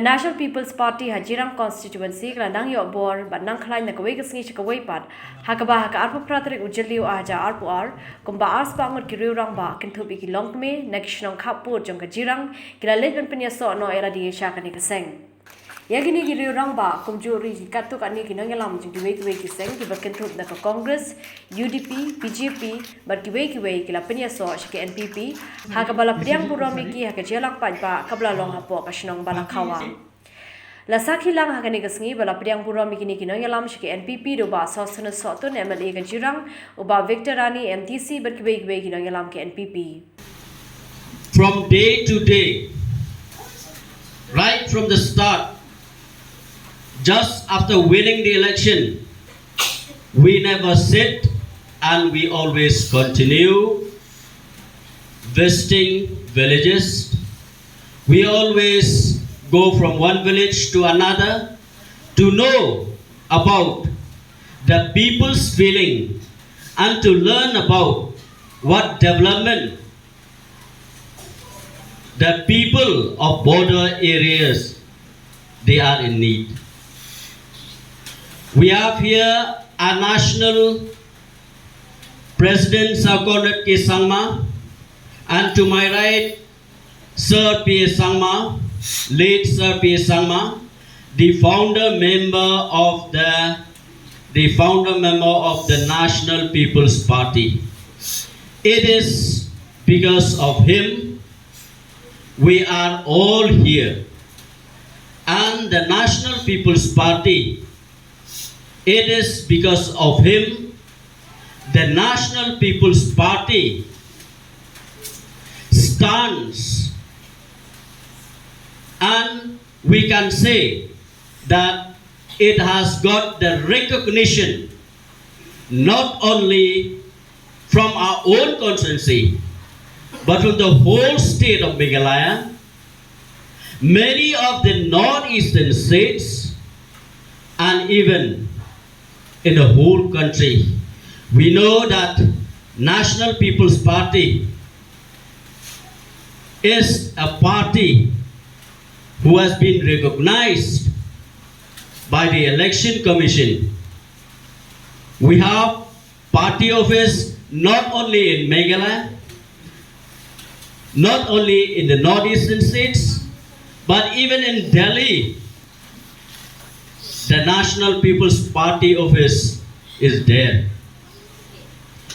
National People's Party ha JIRANG constituency kala nang yo bor ba nang khlai na kawai kasngi chikawai pat hakaba haka arpu pratrik ujaliu aja arpu ar kumba ars pangot ki riurang ba kinthubi ki longme nakishnong KHAPPUD jong ka JIRANG kila Bapher Pynïasoh no era di sha kani kaseng yagini ki riurang ba kumjuri ki katu kani ki nangyalam jong diwei ki seng ki bakinthup na ka Congress UDP BJP bar ki wei kila Pynïasoh Sha ki NPP hakaba la priang burami ki haka jelang pa kabla long hapo kashnong bala khawa La sakhi lang hakani kasngi bala priang burami kini kinangyalam Sha ki NPP do ba sosana sotun MLA ka JIRANG uba Victor Rani MTC bar ki wei kinangyalam ki NPP from day to day, right from the start, just after winning the election, we never sit and we always continue visiting villages. We always go from one village to another to know about the people's feeling and to learn about what development the people of border areas they are in need. We have here a national President Sir Nongkitkam, and to my right, Sir P. Sangma, late Sir P. Sangma, the founder member of the National People's Party. It is because of him we are all here, and the National People's Party, it is because of him the National People's Party stands, and we can say that it has got the recognition not only from our own constituency but from the whole state of Meghalaya, many of the northeastern states, and even in the whole country. We know that National People's Party is a party who has been recognized by the Election Commission. We have party office not only in Meghalaya, not only in the northeastern states, but even in Delhi. The National People's Party office is there.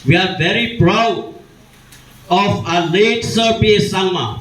We are very proud of our late Sir P. Sangma,